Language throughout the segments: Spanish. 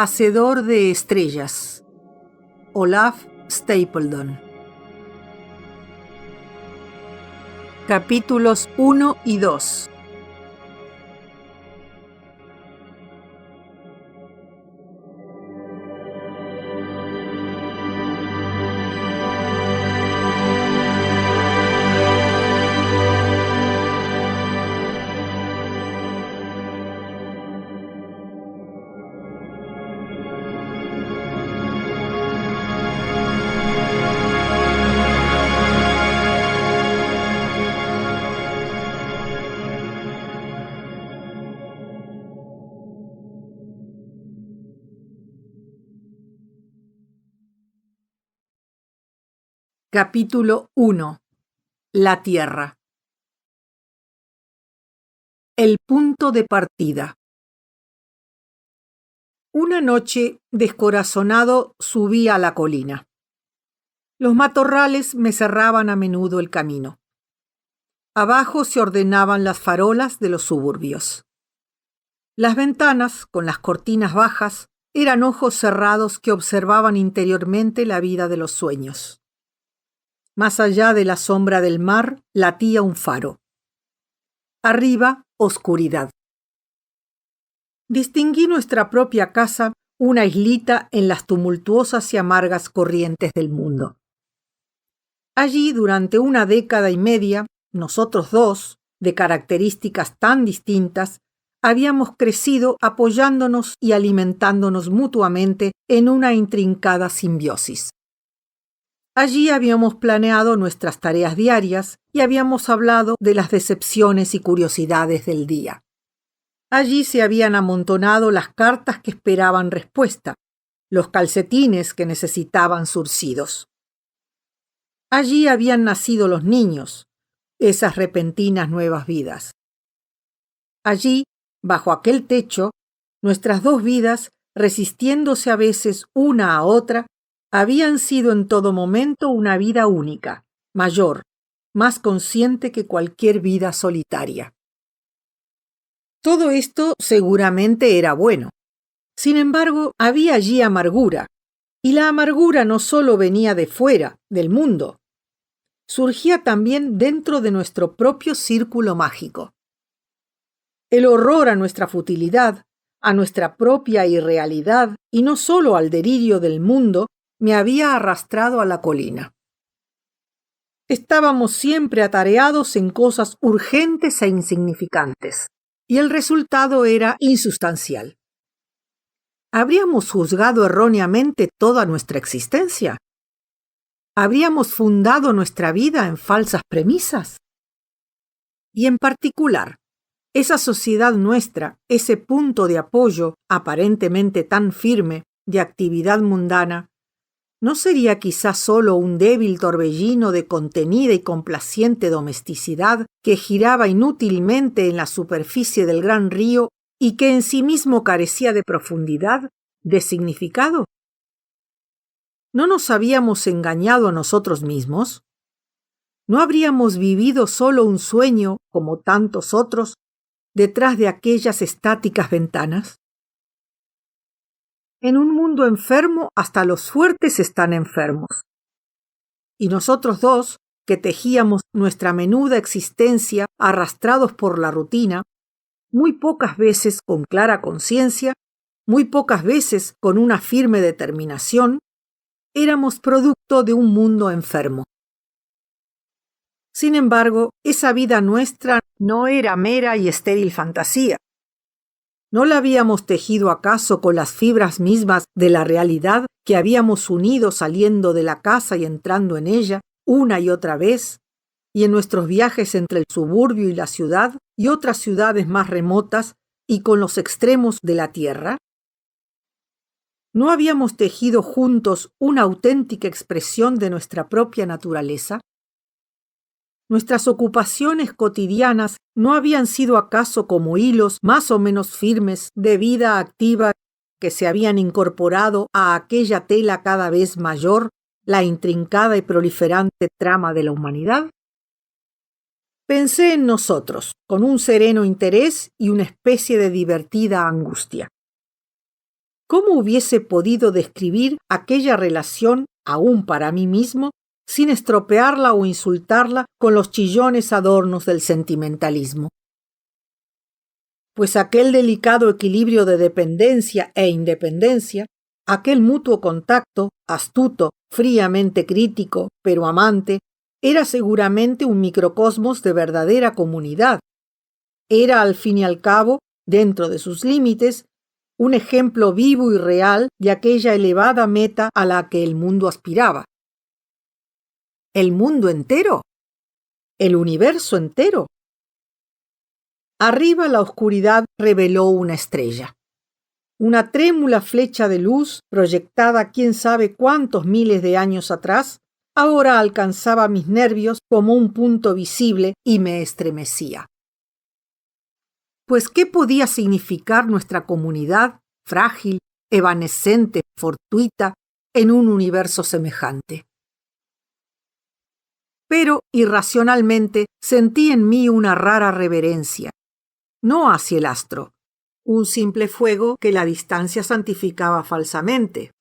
Hacedor de estrellas. Olaf Stapledon. Capítulos 1 y 2. Capítulo 1. La Tierra. El punto de partida. Una noche, descorazonado, subí a la colina. Los matorrales me cerraban a menudo el camino. Abajo se ordenaban las farolas de los suburbios. Las ventanas, con las cortinas bajas, eran ojos cerrados que observaban interiormente la vida de los sueños. Más allá de la sombra del mar latía un faro. Arriba, oscuridad. Distinguí nuestra propia casa, una islita en las tumultuosas y amargas corrientes del mundo. Allí, durante una década y media, nosotros dos, de características tan distintas, habíamos crecido apoyándonos y alimentándonos mutuamente en una intrincada simbiosis. Allí habíamos planeado nuestras tareas diarias y habíamos hablado de las decepciones y curiosidades del día. Allí se habían amontonado las cartas que esperaban respuesta, los calcetines que necesitaban zurcidos. Allí habían nacido los niños, esas repentinas nuevas vidas. Allí, bajo aquel techo, nuestras dos vidas, resistiéndose a veces una a otra, habían sido en todo momento una vida única, mayor, más consciente que cualquier vida solitaria. Todo esto seguramente era bueno. Sin embargo, había allí amargura, y la amargura no solo venía de fuera, del mundo. Surgía también dentro de nuestro propio círculo mágico. El horror a nuestra futilidad, a nuestra propia irrealidad, y no solo al delirio del mundo, me había arrastrado a la colina. Estábamos siempre atareados en cosas urgentes e insignificantes, y el resultado era insustancial. ¿Habríamos juzgado erróneamente toda nuestra existencia? ¿Habríamos fundado nuestra vida en falsas premisas? Y en particular, esa sociedad nuestra, ese punto de apoyo aparentemente tan firme de actividad mundana, ¿no sería quizás solo un débil torbellino de contenida y complaciente domesticidad que giraba inútilmente en la superficie del gran río y que en sí mismo carecía de profundidad, de significado? ¿No nos habíamos engañado a nosotros mismos? ¿No habríamos vivido solo un sueño, como tantos otros, detrás de aquellas estáticas ventanas? En un mundo enfermo, hasta los fuertes están enfermos. Y nosotros dos, que tejíamos nuestra menuda existencia arrastrados por la rutina, muy pocas veces con clara conciencia, muy pocas veces con una firme determinación, éramos producto de un mundo enfermo. Sin embargo, esa vida nuestra no era mera y estéril fantasía. ¿No la habíamos tejido acaso con las fibras mismas de la realidad que habíamos unido saliendo de la casa y entrando en ella una y otra vez, y en nuestros viajes entre el suburbio y la ciudad y otras ciudades más remotas y con los extremos de la tierra? ¿No habíamos tejido juntos una auténtica expresión de nuestra propia naturaleza? ¿Nuestras ocupaciones cotidianas no habían sido acaso como hilos más o menos firmes de vida activa que se habían incorporado a aquella tela cada vez mayor, la intrincada y proliferante trama de la humanidad? Pensé en nosotros, con un sereno interés y una especie de divertida angustia. ¿Cómo hubiese podido describir aquella relación, aún para mí mismo, sin estropearla o insultarla con los chillones adornos del sentimentalismo? Pues aquel delicado equilibrio de dependencia e independencia, aquel mutuo contacto, astuto, fríamente crítico, pero amante, era seguramente un microcosmos de verdadera comunidad. Era, al fin y al cabo, dentro de sus límites, un ejemplo vivo y real de aquella elevada meta a la que el mundo aspiraba. ¿El mundo entero? ¿El universo entero? Arriba la oscuridad reveló una estrella. Una trémula flecha de luz, proyectada quién sabe cuántos miles de años atrás, ahora alcanzaba mis nervios como un punto visible y me estremecía. Pues, ¿qué podía significar nuestra comunidad, frágil, evanescente, fortuita, en un universo semejante? Pero, irracionalmente, sentí en mí una rara reverencia, no hacia el astro, un simple fuego que la distancia santificaba falsamente,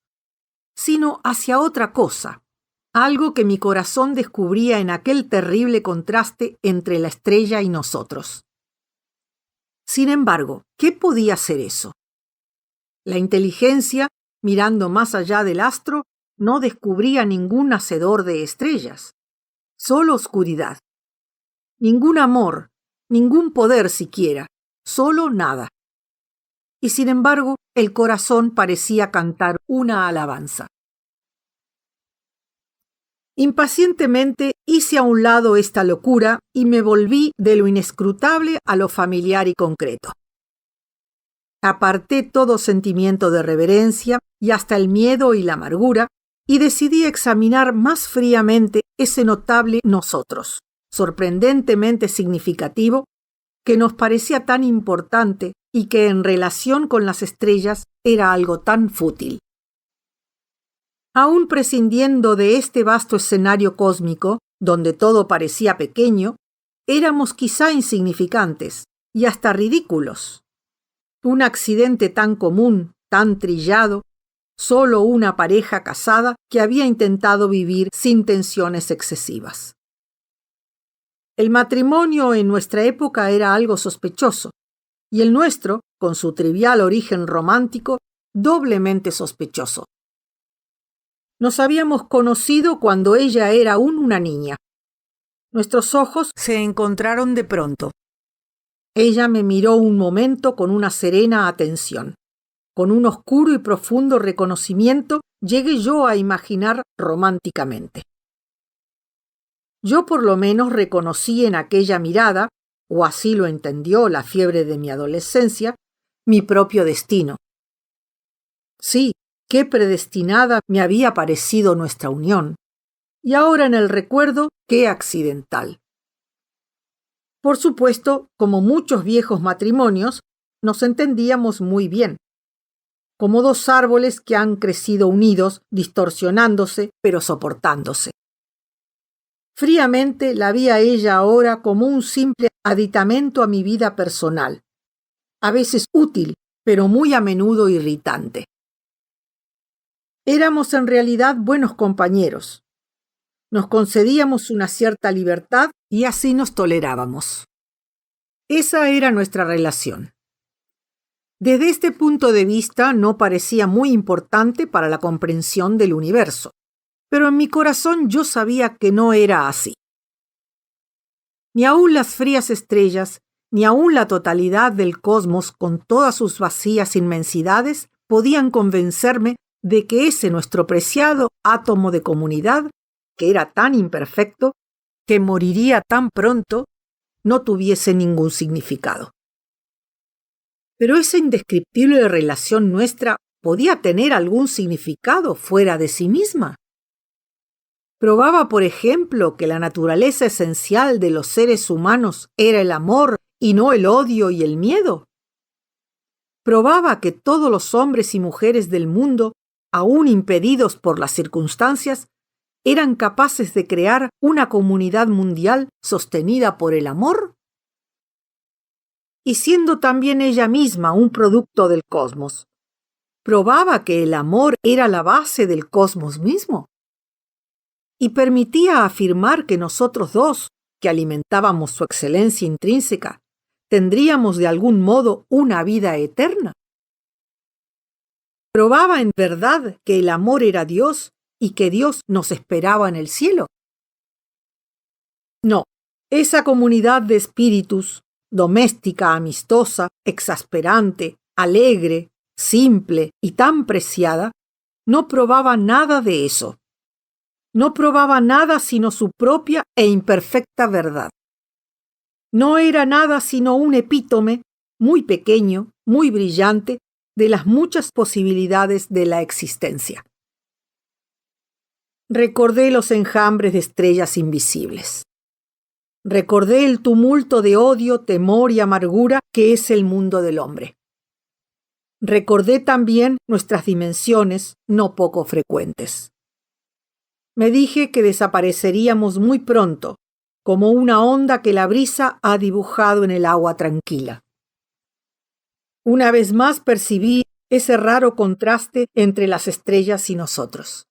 sino hacia otra cosa, algo que mi corazón descubría en aquel terrible contraste entre la estrella y nosotros. Sin embargo, ¿qué podía ser eso? La inteligencia, mirando más allá del astro, no descubría ningún hacedor de estrellas, solo oscuridad. Ningún amor, ningún poder siquiera, solo nada. Y sin embargo, el corazón parecía cantar una alabanza. Impacientemente hice a un lado esta locura y me volví de lo inescrutable a lo familiar y concreto. Aparté todo sentimiento de reverencia y hasta el miedo y la amargura y decidí examinar más fríamente ese notable nosotros, sorprendentemente significativo, que nos parecía tan importante y que en relación con las estrellas era algo tan fútil. Aún prescindiendo de este vasto escenario cósmico, donde todo parecía pequeño, éramos quizá insignificantes y hasta ridículos. Un accidente tan común, tan trillado, solo una pareja casada que había intentado vivir sin tensiones excesivas. El matrimonio en nuestra época era algo sospechoso, y el nuestro, con su trivial origen romántico, doblemente sospechoso. Nos habíamos conocido cuando ella era aún una niña. Nuestros ojos se encontraron de pronto. Ella me miró un momento con una serena atención. Con un oscuro y profundo reconocimiento llegué yo a imaginar románticamente. Yo por lo menos reconocí en aquella mirada, o así lo entendió la fiebre de mi adolescencia, mi propio destino. Sí, qué predestinada me había parecido nuestra unión, y ahora en el recuerdo, qué accidental. Por supuesto, como muchos viejos matrimonios, nos entendíamos muy bien, como dos árboles que han crecido unidos, distorsionándose, pero soportándose. Fríamente la vi a ella ahora como un simple aditamento a mi vida personal, a veces útil, pero muy a menudo irritante. Éramos en realidad buenos compañeros. Nos concedíamos una cierta libertad y así nos tolerábamos. Esa era nuestra relación. Desde este punto de vista no parecía muy importante para la comprensión del universo, pero en mi corazón yo sabía que no era así. Ni aun las frías estrellas, ni aun la totalidad del cosmos con todas sus vacías inmensidades podían convencerme de que ese nuestro preciado átomo de comunidad, que era tan imperfecto, que moriría tan pronto, no tuviese ningún significado. Pero esa indescriptible relación nuestra podía tener algún significado fuera de sí misma. Probaba, por ejemplo, que la naturaleza esencial de los seres humanos era el amor y no el odio y el miedo. Probaba que todos los hombres y mujeres del mundo, aún impedidos por las circunstancias, eran capaces de crear una comunidad mundial sostenida por el amor. Y siendo también ella misma un producto del cosmos, probaba que el amor era la base del cosmos mismo y permitía afirmar que nosotros dos, que alimentábamos su excelencia intrínseca, tendríamos de algún modo una vida eterna. ¿Probaba en verdad que el amor era Dios y que Dios nos esperaba en el cielo? No, esa comunidad de espíritus, doméstica, amistosa, exasperante, alegre, simple y tan preciada, no probaba nada de eso. No probaba nada sino su propia e imperfecta verdad. No era nada sino un epítome muy pequeño, muy brillante, de las muchas posibilidades de la existencia. Recordé los enjambres de estrellas invisibles. Recordé el tumulto de odio, temor y amargura que es el mundo del hombre. Recordé también nuestras dimensiones no poco frecuentes. Me dije que desapareceríamos muy pronto, como una onda que la brisa ha dibujado en el agua tranquila. Una vez más percibí ese raro contraste entre las estrellas y nosotros.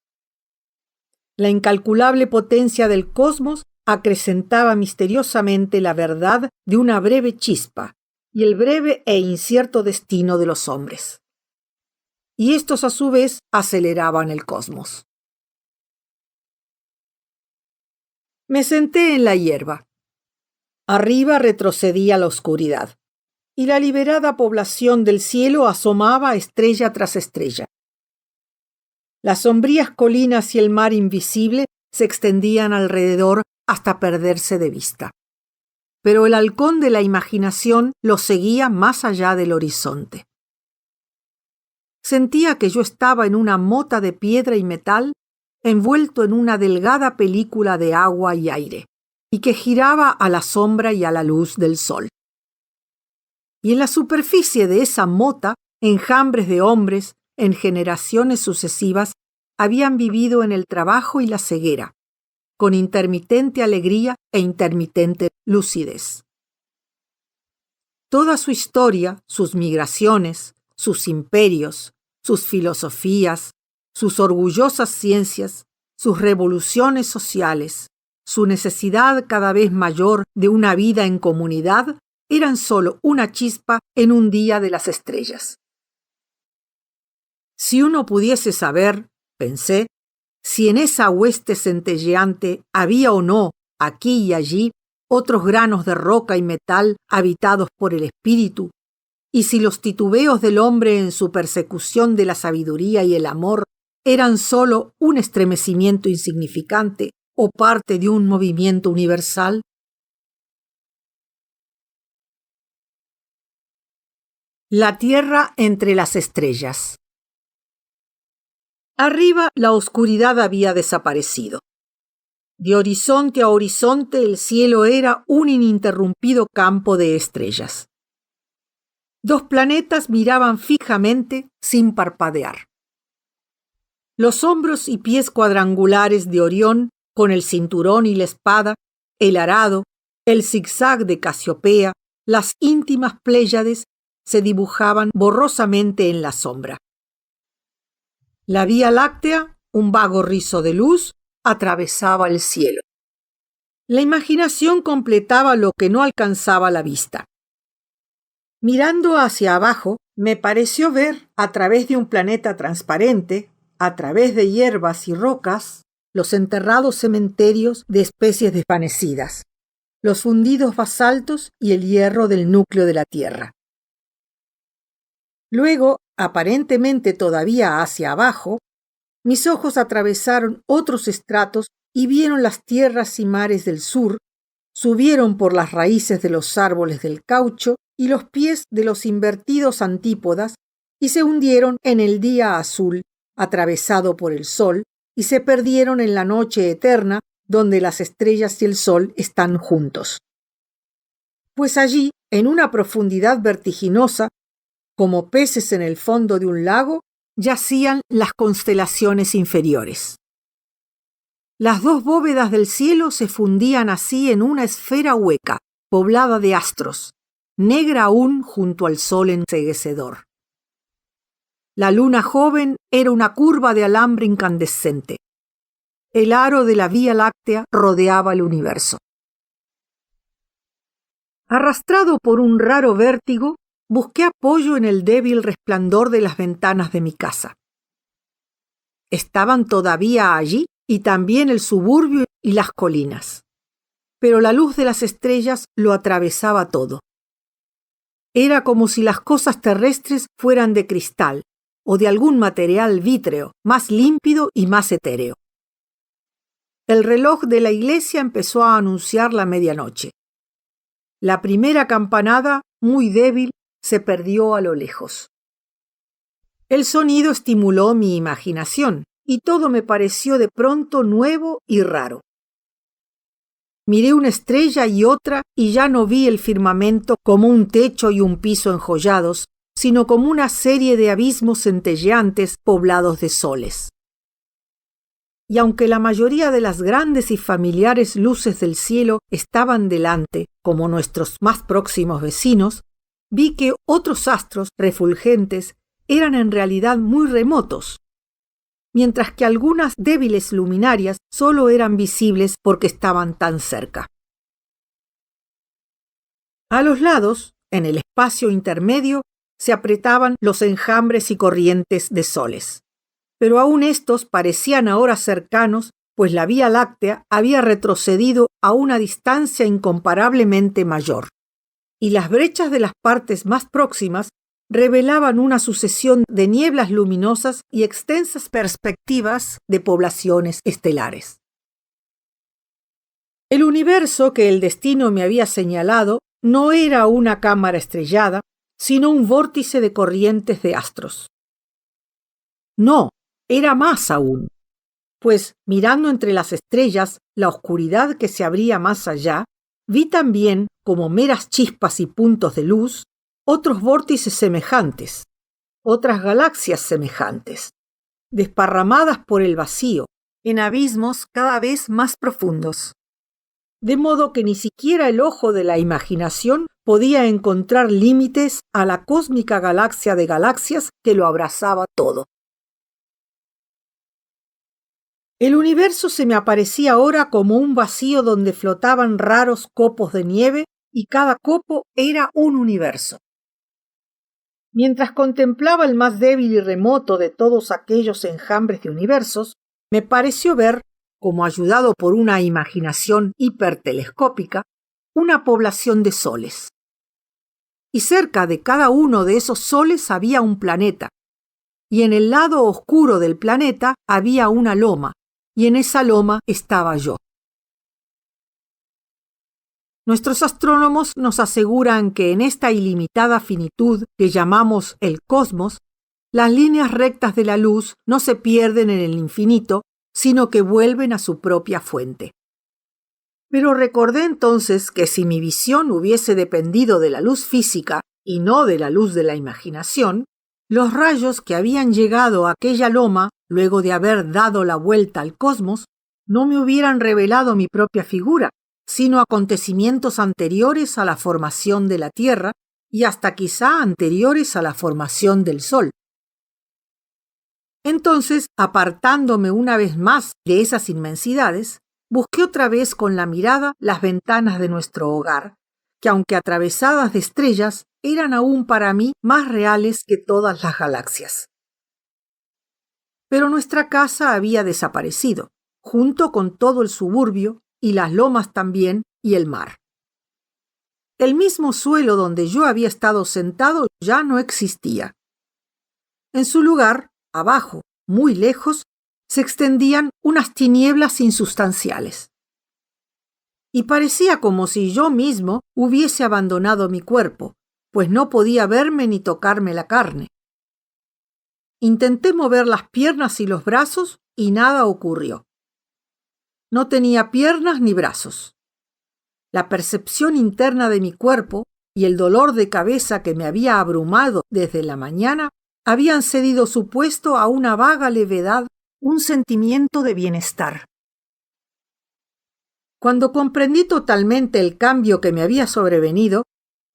La incalculable potencia del cosmos acrecentaba misteriosamente la verdad de una breve chispa y el breve e incierto destino de los hombres. Y estos a su vez aceleraban el cosmos. Me senté en la hierba. Arriba retrocedía la oscuridad, y la liberada población del cielo asomaba estrella tras estrella. Las sombrías colinas y el mar invisible se extendían alrededor hasta perderse de vista. Pero el halcón de la imaginación los seguía más allá del horizonte. Sentía que yo estaba en una mota de piedra y metal, envuelto en una delgada película de agua y aire, y que giraba a la sombra y a la luz del sol. Y en la superficie de esa mota, enjambres de hombres, en generaciones sucesivas, habían vivido en el trabajo y la ceguera, con intermitente alegría e intermitente lucidez. Toda su historia, sus migraciones, sus imperios, sus filosofías, sus orgullosas ciencias, sus revoluciones sociales, su necesidad cada vez mayor de una vida en comunidad, eran solo una chispa en un día de las estrellas. Si uno pudiese saber, pensé, si en esa hueste centelleante había o no, aquí y allí, otros granos de roca y metal habitados por el espíritu, y si los titubeos del hombre en su persecución de la sabiduría y el amor eran solo un estremecimiento insignificante o parte de un movimiento universal. La tierra entre las estrellas. Arriba la oscuridad había desaparecido. De horizonte a horizonte el cielo era un ininterrumpido campo de estrellas. Dos planetas miraban fijamente sin parpadear. Los hombros y pies cuadrangulares de Orión, con el cinturón y la espada, el arado, el zigzag de Casiopea, las íntimas Pléyades, se dibujaban borrosamente en la sombra. La Vía Láctea, un vago rizo de luz, atravesaba el cielo. La imaginación completaba lo que no alcanzaba la vista. Mirando hacia abajo, me pareció ver, a través de un planeta transparente, a través de hierbas y rocas, los enterrados cementerios de especies desvanecidas, los fundidos basaltos y el hierro del núcleo de la Tierra. Luego, aparentemente todavía hacia abajo, mis ojos atravesaron otros estratos y vieron las tierras y mares del sur, subieron por las raíces de los árboles del caucho y los pies de los invertidos antípodas y se hundieron en el día azul, atravesado por el sol, y se perdieron en la noche eterna, donde las estrellas y el sol están juntos. Pues allí, en una profundidad vertiginosa, como peces en el fondo de un lago, yacían las constelaciones inferiores. Las dos bóvedas del cielo se fundían así en una esfera hueca, poblada de astros, negra aún junto al sol enceguecedor. La luna joven era una curva de alambre incandescente. El aro de la Vía Láctea rodeaba el universo. Arrastrado por un raro vértigo, busqué apoyo en el débil resplandor de las ventanas de mi casa. Estaban todavía allí y también el suburbio y las colinas. Pero la luz de las estrellas lo atravesaba todo. Era como si las cosas terrestres fueran de cristal o de algún material vítreo, más límpido y más etéreo. El reloj de la iglesia empezó a anunciar la medianoche. La primera campanada, muy débil, se perdió a lo lejos. El sonido estimuló mi imaginación y todo me pareció de pronto nuevo y raro. Miré una estrella y otra y ya no vi el firmamento como un techo y un piso enjollados, sino como una serie de abismos centelleantes poblados de soles. Y aunque la mayoría de las grandes y familiares luces del cielo estaban delante, como nuestros más próximos vecinos, vi que otros astros refulgentes eran en realidad muy remotos, mientras que algunas débiles luminarias solo eran visibles porque estaban tan cerca. A los lados, en el espacio intermedio, se apretaban los enjambres y corrientes de soles. Pero aún estos parecían ahora cercanos, pues la Vía Láctea había retrocedido a una distancia incomparablemente mayor, y las brechas de las partes más próximas revelaban una sucesión de nieblas luminosas y extensas perspectivas de poblaciones estelares. El universo que el destino me había señalado no era una cámara estrellada, sino un vórtice de corrientes de astros. No, era más aún, pues mirando entre las estrellas la oscuridad que se abría más allá, vi también, como meras chispas y puntos de luz, otros vórtices semejantes, otras galaxias semejantes, desparramadas por el vacío, en abismos cada vez más profundos. De modo que ni siquiera el ojo de la imaginación podía encontrar límites a la cósmica galaxia de galaxias que lo abrazaba todo. El universo se me aparecía ahora como un vacío donde flotaban raros copos de nieve y cada copo era un universo. Mientras contemplaba el más débil y remoto de todos aquellos enjambres de universos, me pareció ver, como ayudado por una imaginación hipertelescópica, una población de soles. Y cerca de cada uno de esos soles había un planeta, y en el lado oscuro del planeta había una loma, y en esa loma estaba yo. Nuestros astrónomos nos aseguran que en esta ilimitada finitud que llamamos el cosmos, las líneas rectas de la luz no se pierden en el infinito, sino que vuelven a su propia fuente. Pero recordé entonces que si mi visión hubiese dependido de la luz física y no de la luz de la imaginación, los rayos que habían llegado a aquella loma, luego de haber dado la vuelta al cosmos, no me hubieran revelado mi propia figura, sino acontecimientos anteriores a la formación de la Tierra y hasta quizá anteriores a la formación del Sol. Entonces, apartándome una vez más de esas inmensidades, busqué otra vez con la mirada las ventanas de nuestro hogar, que aunque atravesadas de estrellas, eran aún para mí más reales que todas las galaxias. Pero nuestra casa había desaparecido, junto con todo el suburbio, y las lomas también, y el mar. El mismo suelo donde yo había estado sentado ya no existía. En su lugar, abajo, muy lejos, se extendían unas tinieblas insustanciales. Y parecía como si yo mismo hubiese abandonado mi cuerpo, pues no podía verme ni tocarme la carne. Intenté mover las piernas y los brazos y nada ocurrió. No tenía piernas ni brazos. La percepción interna de mi cuerpo y el dolor de cabeza que me había abrumado desde la mañana habían cedido su puesto a una vaga levedad, un sentimiento de bienestar. Cuando comprendí totalmente el cambio que me había sobrevenido,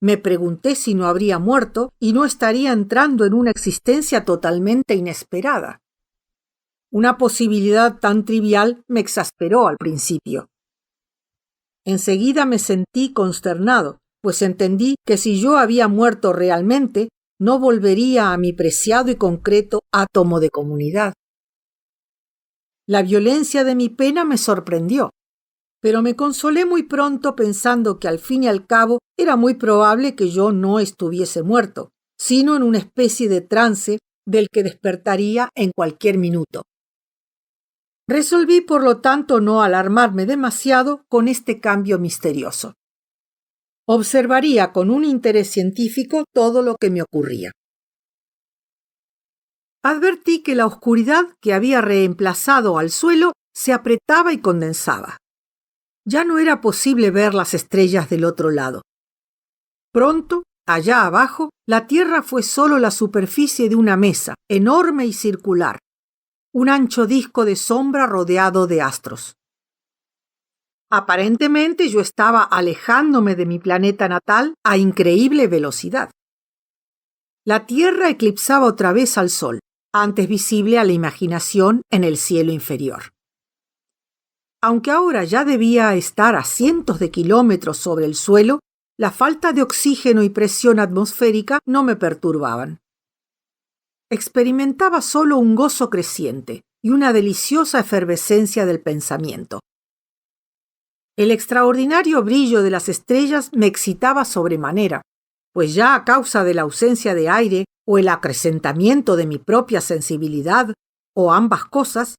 Me pregunté si no habría muerto y no estaría entrando en una existencia totalmente inesperada. Una posibilidad tan trivial me exasperó al principio. Enseguida me sentí consternado, pues entendí que si yo había muerto realmente, no volvería a mi preciado y concreto átomo de comunidad. La violencia de mi pena me sorprendió, pero me consolé muy pronto pensando que al fin y al cabo era muy probable que yo no estuviese muerto, sino en una especie de trance del que despertaría en cualquier minuto. Resolví, por lo tanto, no alarmarme demasiado con este cambio misterioso. Observaría con un interés científico todo lo que me ocurría. Advertí que la oscuridad que había reemplazado al suelo se apretaba y condensaba. Ya no era posible ver las estrellas del otro lado. Pronto, allá abajo, la Tierra fue solo la superficie de una mesa, enorme y circular, un ancho disco de sombra rodeado de astros. Aparentemente yo estaba alejándome de mi planeta natal a increíble velocidad. La Tierra eclipsaba otra vez al Sol, antes visible a la imaginación en el cielo inferior. Aunque ahora ya debía estar a cientos de kilómetros sobre el suelo, la falta de oxígeno y presión atmosférica no me perturbaban. Experimentaba solo un gozo creciente y una deliciosa efervescencia del pensamiento. El extraordinario brillo de las estrellas me excitaba sobremanera, pues ya a causa de la ausencia de aire o el acrecentamiento de mi propia sensibilidad, o ambas cosas,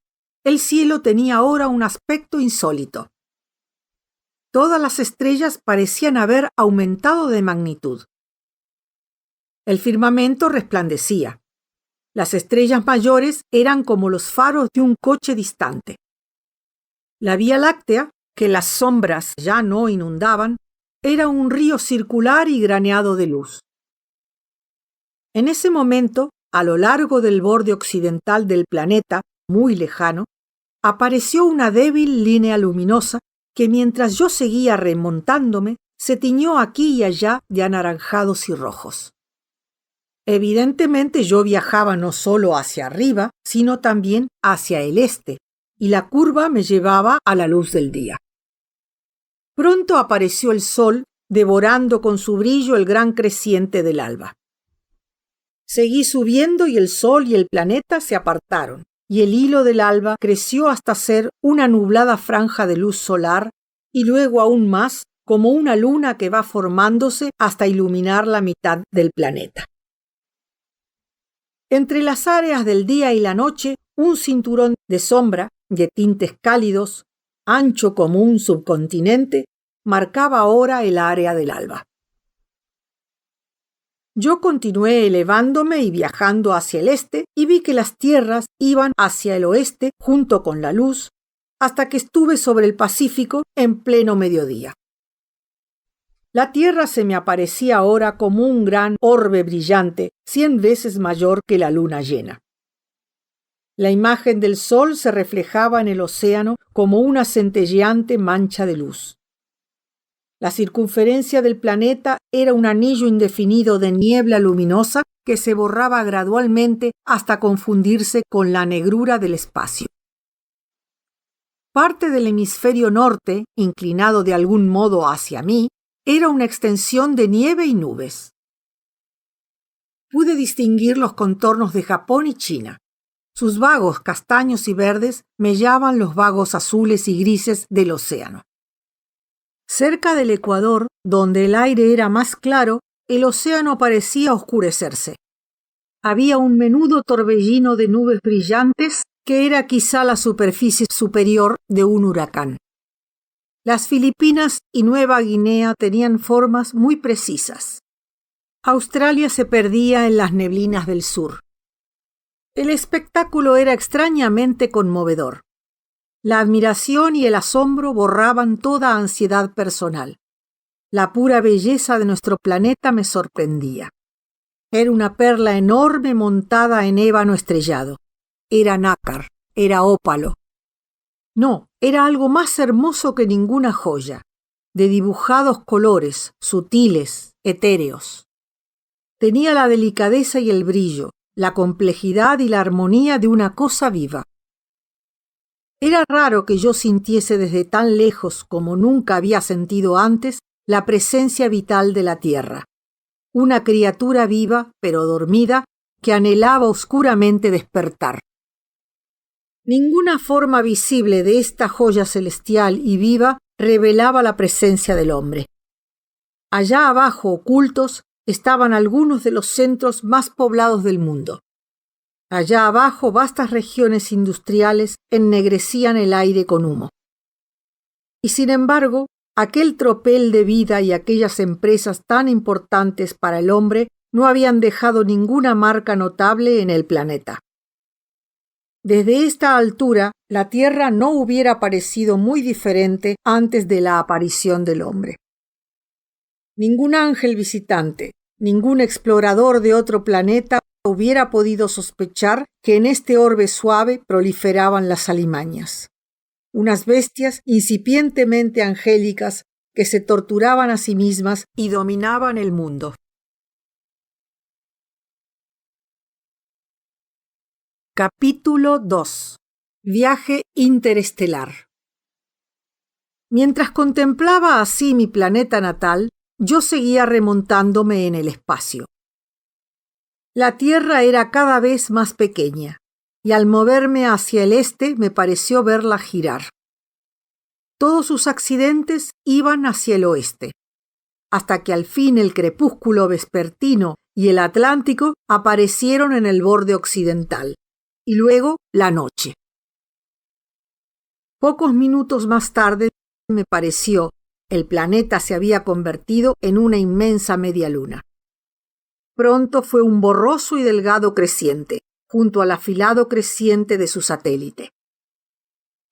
el cielo tenía ahora un aspecto insólito. Todas las estrellas parecían haber aumentado de magnitud. El firmamento resplandecía. Las estrellas mayores eran como los faros de un coche distante. La Vía Láctea, que las sombras ya no inundaban, era un río circular y graneado de luz. En ese momento, a lo largo del borde occidental del planeta, muy lejano, apareció una débil línea luminosa que mientras yo seguía remontándome, se tiñó aquí y allá de anaranjados y rojos. Evidentemente yo viajaba no solo hacia arriba, sino también hacia el este, y la curva me llevaba a la luz del día. Pronto apareció el sol, devorando con su brillo el gran creciente del alba. Seguí subiendo y el sol y el planeta se apartaron, y el hilo del alba creció hasta ser una nublada franja de luz solar y luego aún más como una luna que va formándose hasta iluminar la mitad del planeta. Entre las áreas del día y la noche, un cinturón de sombra, de tintes cálidos, ancho como un subcontinente, marcaba ahora el área del alba. Yo continué elevándome y viajando hacia el este y vi que las tierras iban hacia el oeste junto con la luz hasta que estuve sobre el Pacífico en pleno mediodía. La Tierra se me aparecía ahora como un gran orbe brillante, 100 veces mayor que la luna llena. La imagen del sol se reflejaba en el océano como una centelleante mancha de luz. La circunferencia del planeta era un anillo indefinido de niebla luminosa que se borraba gradualmente hasta confundirse con la negrura del espacio. Parte del hemisferio norte, inclinado de algún modo hacia mí, era una extensión de nieve y nubes. Pude distinguir los contornos de Japón y China. Sus vagos castaños y verdes mellaban los vagos azules y grises del océano. Cerca del Ecuador, donde el aire era más claro, el océano parecía oscurecerse. Había un menudo torbellino de nubes brillantes que era quizá la superficie superior de un huracán. Las Filipinas y Nueva Guinea tenían formas muy precisas. Australia se perdía en las neblinas del sur. El espectáculo era extrañamente conmovedor. La admiración y el asombro borraban toda ansiedad personal. La pura belleza de nuestro planeta me sorprendía. Era una perla enorme montada en ébano estrellado. Era nácar, era ópalo. No, era algo más hermoso que ninguna joya. de dibujados colores, sutiles, etéreos. Tenía la delicadeza y el brillo, la complejidad y la armonía de una cosa viva. Era raro que yo sintiese desde tan lejos como nunca había sentido antes la presencia vital de la tierra, una criatura viva pero dormida que anhelaba oscuramente despertar. Ninguna forma visible de esta joya celestial y viva revelaba la presencia del hombre. Allá abajo, ocultos, estaban algunos de los centros más poblados del mundo. Allá abajo, vastas regiones industriales ennegrecían el aire con humo. Y sin embargo, aquel tropel de vida y aquellas empresas tan importantes para el hombre no habían dejado ninguna marca notable en el planeta. Desde esta altura, la Tierra no hubiera parecido muy diferente antes de la aparición del hombre. Ningún ángel visitante, ningún explorador de otro planeta hubiera podido sospechar que en este orbe suave proliferaban las alimañas, unas bestias incipientemente angélicas que se torturaban a sí mismas y dominaban el mundo. Capítulo 2. Viaje interestelar. Mientras contemplaba así mi planeta natal, yo seguía remontándome en el espacio. La Tierra era cada vez más pequeña, y al moverme hacia el este me pareció verla girar. Todos sus accidentes iban hacia el oeste, hasta que al fin el crepúsculo vespertino y el Atlántico aparecieron en el borde occidental, y luego la noche. Pocos minutos más tarde me pareció el planeta se había convertido en una inmensa media luna. Pronto fue un borroso y delgado creciente, junto al afilado creciente de su satélite.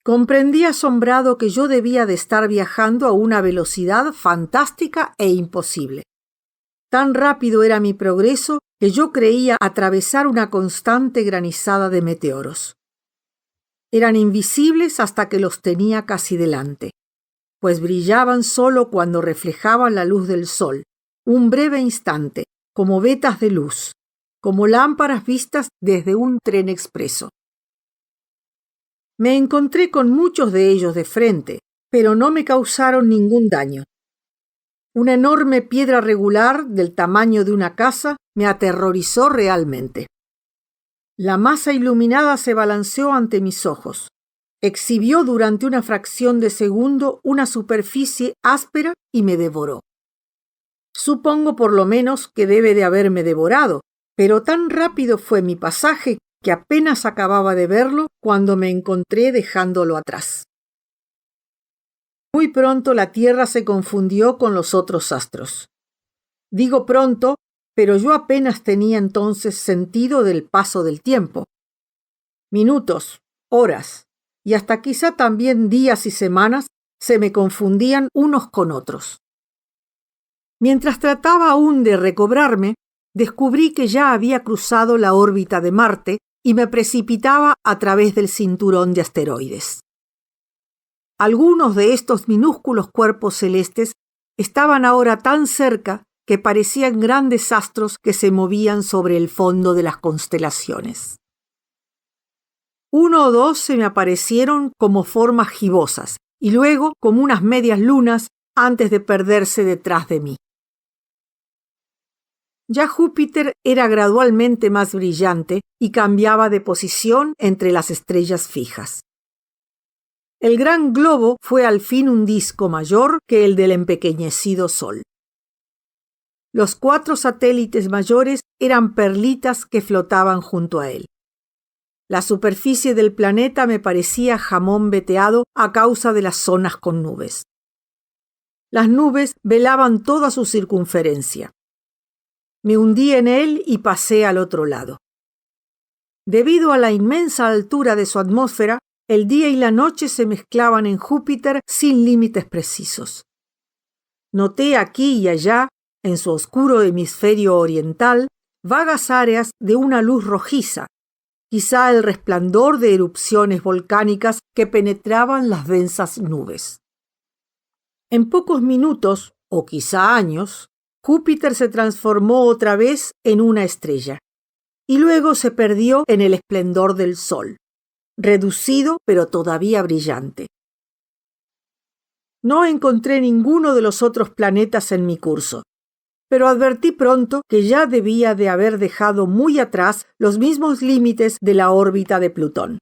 Comprendí asombrado que yo debía de estar viajando a una velocidad fantástica e imposible. Tan rápido era mi progreso que yo creía atravesar una constante granizada de meteoros. Eran invisibles hasta que los tenía casi delante, pues brillaban solo cuando reflejaban la luz del sol, un breve instante, como vetas de luz, como lámparas vistas desde un tren expreso. Me encontré con muchos de ellos de frente, pero no me causaron ningún daño. Una enorme piedra regular del tamaño de una casa me aterrorizó realmente. La masa iluminada se balanceó ante mis ojos. Exhibió durante una fracción de segundo una superficie áspera y me devoró. Supongo por lo menos que debe de haberme devorado, pero tan rápido fue mi pasaje que apenas acababa de verlo cuando me encontré dejándolo atrás. Muy pronto la Tierra se confundió con los otros astros. Digo pronto, pero yo apenas tenía entonces sentido del paso del tiempo. Minutos, horas, y hasta quizá también días y semanas se me confundían unos con otros. Mientras trataba aún de recobrarme, descubrí que ya había cruzado la órbita de Marte y me precipitaba a través del cinturón de asteroides. Algunos de estos minúsculos cuerpos celestes estaban ahora tan cerca que parecían grandes astros que se movían sobre el fondo de las constelaciones. Uno o dos se me aparecieron como formas gibosas y luego como unas medias lunas antes de perderse detrás de mí. Ya Júpiter era gradualmente más brillante y cambiaba de posición entre las estrellas fijas. El gran globo fue al fin un disco mayor que el del empequeñecido Sol. Los 4 satélites mayores eran perlitas que flotaban junto a él. La superficie del planeta me parecía jamón veteado a causa de las zonas con nubes. Las nubes velaban toda su circunferencia. Me hundí en él y pasé al otro lado. Debido a la inmensa altura de su atmósfera, el día y la noche se mezclaban en Júpiter sin límites precisos. Noté aquí y allá, en su oscuro hemisferio oriental, vagas áreas de una luz rojiza, quizá el resplandor de erupciones volcánicas que penetraban las densas nubes. En pocos minutos, o quizá años, Júpiter se transformó otra vez en una estrella, y luego se perdió en el esplendor del Sol, reducido pero todavía brillante. No encontré ninguno de los otros planetas en mi curso, pero advertí pronto que ya debía de haber dejado muy atrás los mismos límites de la órbita de Plutón.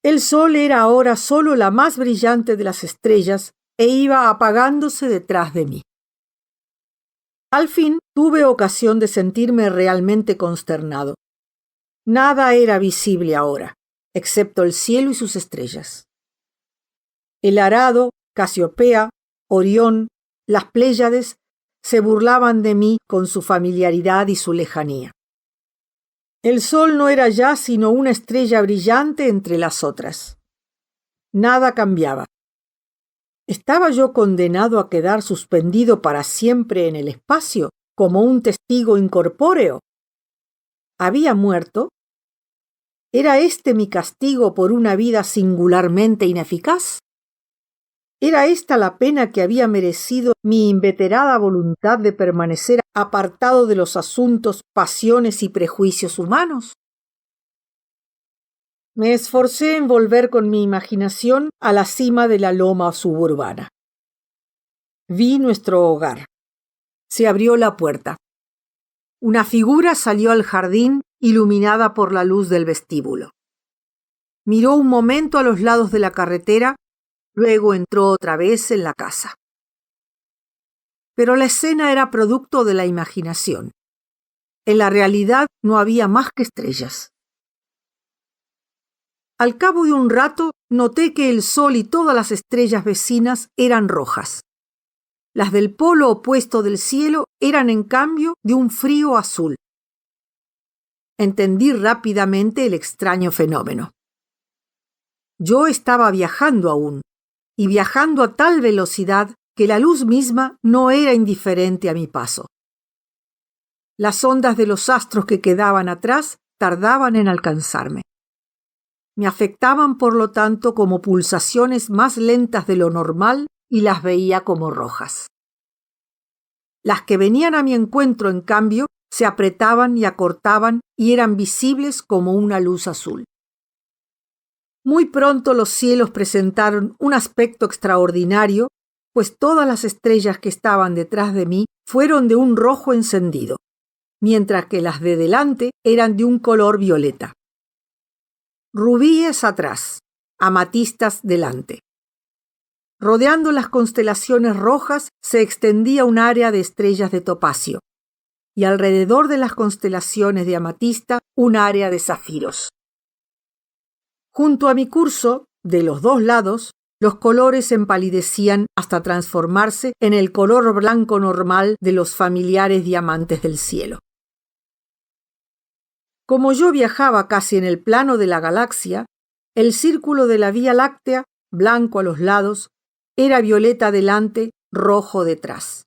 El Sol era ahora solo la más brillante de las estrellas e iba apagándose detrás de mí. Al fin tuve ocasión de sentirme realmente consternado. Nada era visible ahora, excepto el cielo y sus estrellas. El Arado, Casiopea, Orión, las Pléyades se burlaban de mí con su familiaridad y su lejanía. El Sol no era ya sino una estrella brillante entre las otras. Nada cambiaba. ¿Estaba yo condenado a quedar suspendido para siempre en el espacio, como un testigo incorpóreo? ¿Había muerto? ¿Era este mi castigo por una vida singularmente ineficaz? ¿Era esta la pena que había merecido mi inveterada voluntad de permanecer apartado de los asuntos, pasiones y prejuicios humanos? Me esforcé en volver con mi imaginación a la cima de la loma suburbana. Vi nuestro hogar. Se abrió la puerta. Una figura salió al jardín iluminada por la luz del vestíbulo. Miró un momento a los lados de la carretera, luego entró otra vez en la casa. Pero la escena era producto de la imaginación. En la realidad no había más que estrellas. Al cabo de un rato noté que el Sol y todas las estrellas vecinas eran rojas. Las del polo opuesto del cielo eran en cambio de un frío azul. Entendí rápidamente el extraño fenómeno. Yo estaba viajando aún, y viajando a tal velocidad que la luz misma no era indiferente a mi paso. Las ondas de los astros que quedaban atrás tardaban en alcanzarme. Me afectaban, por lo tanto, como pulsaciones más lentas de lo normal y las veía como rojas. Las que venían a mi encuentro, en cambio, se apretaban y acortaban y eran visibles como una luz azul. Muy pronto los cielos presentaron un aspecto extraordinario, pues todas las estrellas que estaban detrás de mí fueron de un rojo encendido, mientras que las de delante eran de un color violeta. Rubíes atrás, amatistas delante. Rodeando las constelaciones rojas se extendía un área de estrellas de topacio, y alrededor de las constelaciones de amatista un área de zafiros. Junto a mi curso, de los dos lados, los colores empalidecían hasta transformarse en el color blanco normal de los familiares diamantes del cielo. Como yo viajaba casi en el plano de la galaxia, el círculo de la Vía Láctea, blanco a los lados, era violeta delante, rojo detrás.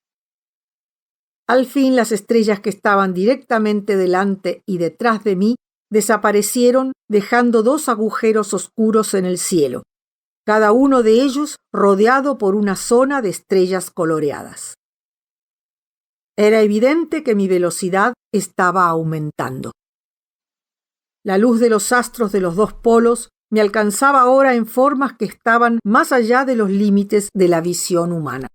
Al fin las estrellas que estaban directamente delante y detrás de mí desaparecieron, dejando dos agujeros oscuros en el cielo, cada uno de ellos rodeado por una zona de estrellas coloreadas. Era evidente que mi velocidad estaba aumentando. La luz de los astros de los dos polos me alcanzaba ahora en formas que estaban más allá de los límites de la visión humana.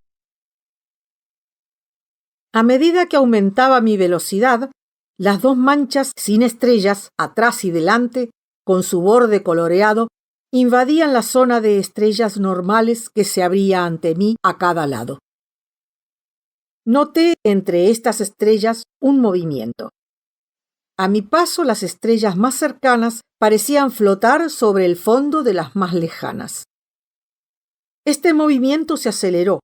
A medida que aumentaba mi velocidad, las dos manchas sin estrellas, atrás y delante, con su borde coloreado, invadían la zona de estrellas normales que se abría ante mí a cada lado. Noté entre estas estrellas un movimiento. A mi paso, las estrellas más cercanas parecían flotar sobre el fondo de las más lejanas. Este movimiento se aceleró,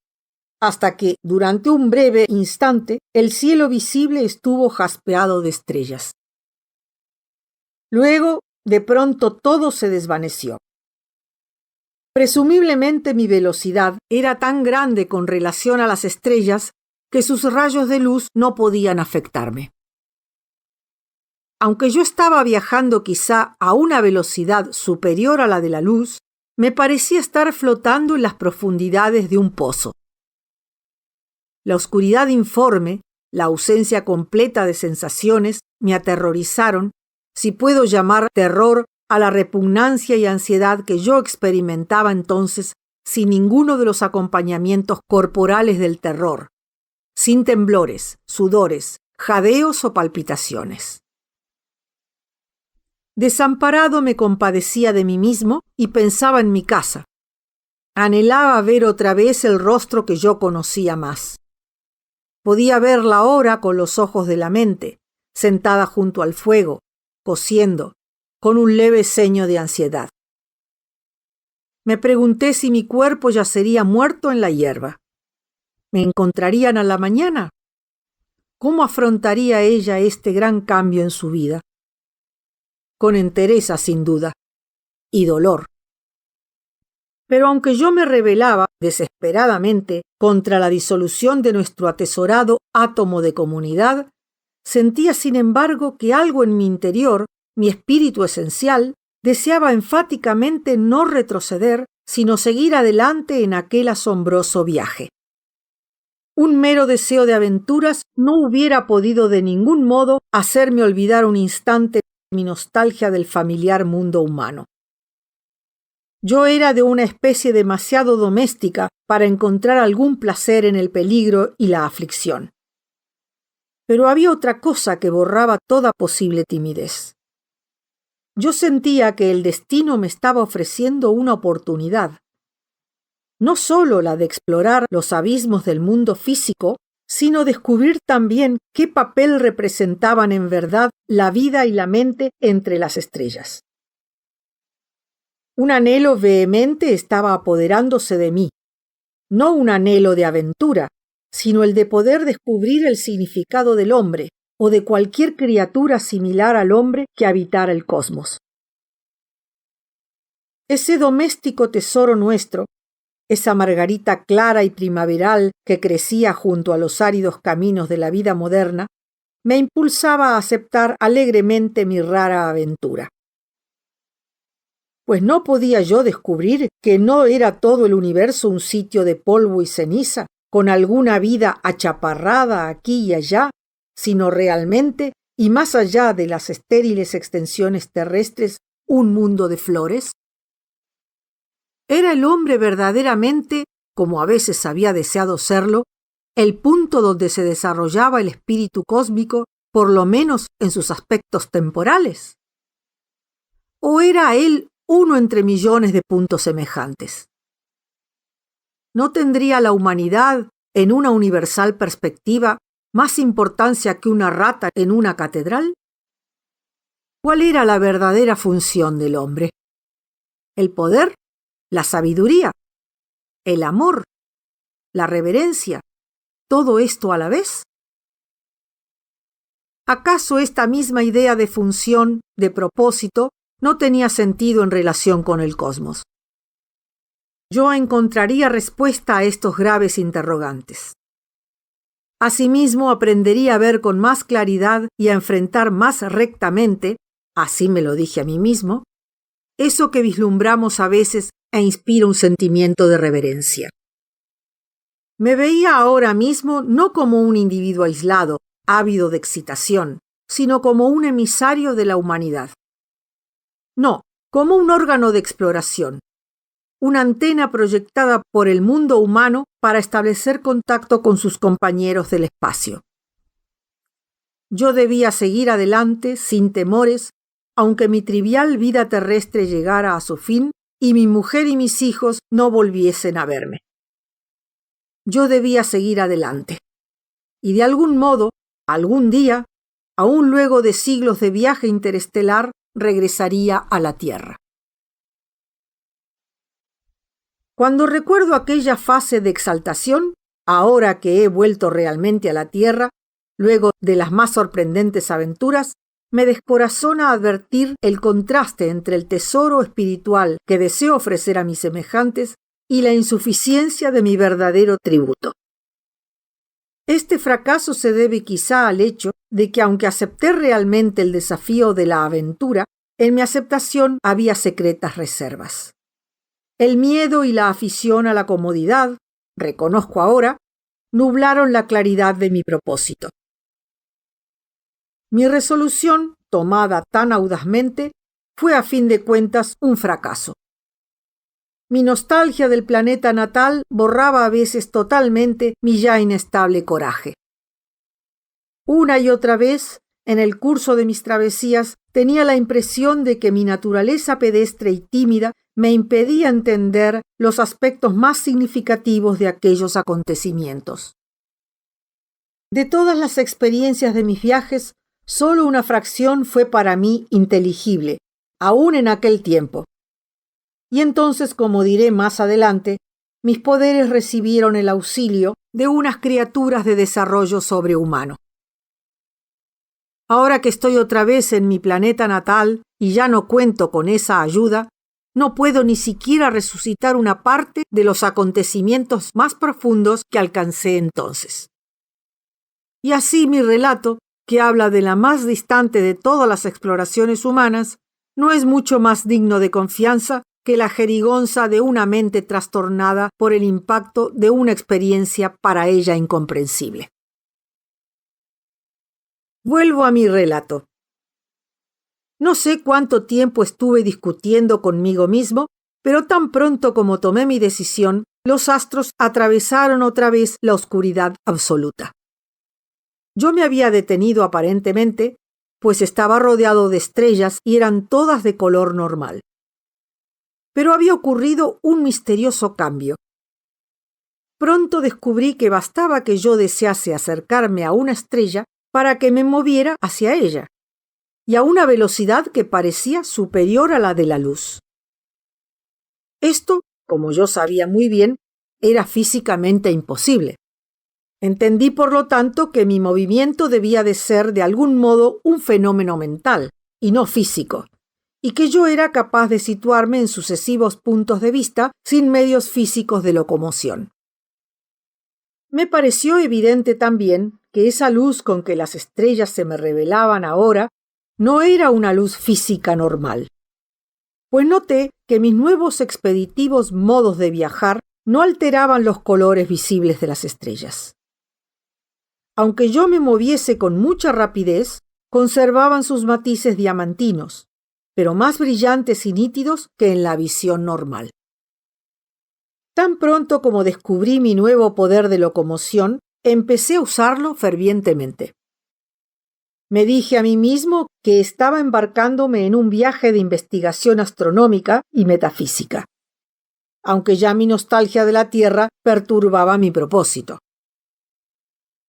hasta que, durante un breve instante, el cielo visible estuvo jaspeado de estrellas. Luego, de pronto, todo se desvaneció. Presumiblemente mi velocidad era tan grande con relación a las estrellas que sus rayos de luz no podían afectarme. Aunque yo estaba viajando quizá a una velocidad superior a la de la luz, me parecía estar flotando en las profundidades de un pozo. La oscuridad informe, la ausencia completa de sensaciones, me aterrorizaron, si puedo llamar terror a la repugnancia y ansiedad que yo experimentaba entonces sin ninguno de los acompañamientos corporales del terror, sin temblores, sudores, jadeos o palpitaciones. Desamparado me compadecía de mí mismo y pensaba en mi casa. Anhelaba ver otra vez el rostro que yo conocía más. Podía verla ahora con los ojos de la mente, sentada junto al fuego, cosiendo, con un leve ceño de ansiedad. Me pregunté si mi cuerpo yacería muerto en la hierba. ¿Me encontrarían a la mañana? ¿Cómo afrontaría ella este gran cambio en su vida? Con entereza, sin duda, y dolor. Pero aunque yo me rebelaba desesperadamente contra la disolución de nuestro atesorado átomo de comunidad, sentía sin embargo que algo en mi interior, mi espíritu esencial, deseaba enfáticamente no retroceder, sino seguir adelante en aquel asombroso viaje. Un mero deseo de aventuras no hubiera podido de ningún modo hacerme olvidar un instante mi nostalgia del familiar mundo humano. Yo era de una especie demasiado doméstica para encontrar algún placer en el peligro y la aflicción. Pero había otra cosa que borraba toda posible timidez. Yo sentía que el destino me estaba ofreciendo una oportunidad, no solo la de explorar los abismos del mundo físico, sino descubrir también qué papel representaban en verdad la vida y la mente entre las estrellas. Un anhelo vehemente estaba apoderándose de mí, no un anhelo de aventura, sino el de poder descubrir el significado del hombre o de cualquier criatura similar al hombre que habitara el cosmos. Ese doméstico tesoro nuestro, esa margarita clara y primaveral que crecía junto a los áridos caminos de la vida moderna, me impulsaba a aceptar alegremente mi rara aventura. Pues no podía yo descubrir que no era todo el universo un sitio de polvo y ceniza, con alguna vida achaparrada aquí y allá, sino realmente, y más allá de las estériles extensiones terrestres, un mundo de flores. ¿Era el hombre verdaderamente, como a veces había deseado serlo, el punto donde se desarrollaba el espíritu cósmico, por lo menos en sus aspectos temporales? ¿O era él uno entre millones de puntos semejantes? ¿No tendría la humanidad, en una universal perspectiva, más importancia que una rata en una catedral? ¿Cuál era la verdadera función del hombre? ¿El poder? ¿La sabiduría? ¿El amor? ¿La reverencia? ¿Todo esto a la vez? ¿Acaso esta misma idea de función, de propósito, no tenía sentido en relación con el cosmos? Yo encontraría respuesta a estos graves interrogantes. Asimismo, aprendería a ver con más claridad y a enfrentar más rectamente, así me lo dije a mí mismo, eso que vislumbramos a veces e inspira un sentimiento de reverencia. Me veía ahora mismo no como un individuo aislado, ávido de excitación, sino como un emisario de la humanidad. No, como un órgano de exploración, una antena proyectada por el mundo humano para establecer contacto con sus compañeros del espacio. Yo debía seguir adelante sin temores, aunque mi trivial vida terrestre llegara a su fin y mi mujer y mis hijos no volviesen a verme. Yo debía seguir adelante. Y de algún modo, algún día, aún luego de siglos de viaje interestelar, regresaría a la Tierra. Cuando recuerdo aquella fase de exaltación, ahora que he vuelto realmente a la Tierra, luego de las más sorprendentes aventuras, me descorazona advertir el contraste entre el tesoro espiritual que deseo ofrecer a mis semejantes y la insuficiencia de mi verdadero tributo. Este fracaso se debe quizá al hecho de que, aunque acepté realmente el desafío de la aventura, en mi aceptación había secretas reservas. El miedo y la afición a la comodidad, reconozco ahora, nublaron la claridad de mi propósito. Mi resolución, tomada tan audazmente, fue a fin de cuentas un fracaso. Mi nostalgia del planeta natal borraba a veces totalmente mi ya inestable coraje. Una y otra vez, en el curso de mis travesías, tenía la impresión de que mi naturaleza pedestre y tímida me impedía entender los aspectos más significativos de aquellos acontecimientos. De todas las experiencias de mis viajes, solo una fracción fue para mí inteligible, aún en aquel tiempo. Y entonces, como diré más adelante, mis poderes recibieron el auxilio de unas criaturas de desarrollo sobrehumano. Ahora que estoy otra vez en mi planeta natal y ya no cuento con esa ayuda, no puedo ni siquiera resucitar una parte de los acontecimientos más profundos que alcancé entonces. Y así mi relato, que habla de la más distante de todas las exploraciones humanas, no es mucho más digno de confianza que la jerigonza de una mente trastornada por el impacto de una experiencia para ella incomprensible. Vuelvo a mi relato. No sé cuánto tiempo estuve discutiendo conmigo mismo, pero tan pronto como tomé mi decisión, los astros atravesaron otra vez la oscuridad absoluta. Yo me había detenido aparentemente, pues estaba rodeado de estrellas y eran todas de color normal. Pero había ocurrido un misterioso cambio. Pronto descubrí que bastaba que yo desease acercarme a una estrella para que me moviera hacia ella, y a una velocidad que parecía superior a la de la luz. Esto, como yo sabía muy bien, era físicamente imposible. Entendí, por lo tanto, que mi movimiento debía de ser de algún modo un fenómeno mental, y no físico, y que yo era capaz de situarme en sucesivos puntos de vista sin medios físicos de locomoción. Me pareció evidente también que esa luz con que las estrellas se me revelaban ahora no era una luz física normal, pues noté que mis nuevos expeditivos modos de viajar no alteraban los colores visibles de las estrellas. Aunque yo me moviese con mucha rapidez, conservaban sus matices diamantinos, pero más brillantes y nítidos que en la visión normal. Tan pronto como descubrí mi nuevo poder de locomoción, empecé a usarlo fervientemente. Me dije a mí mismo que estaba embarcándome en un viaje de investigación astronómica y metafísica, aunque ya mi nostalgia de la Tierra perturbaba mi propósito.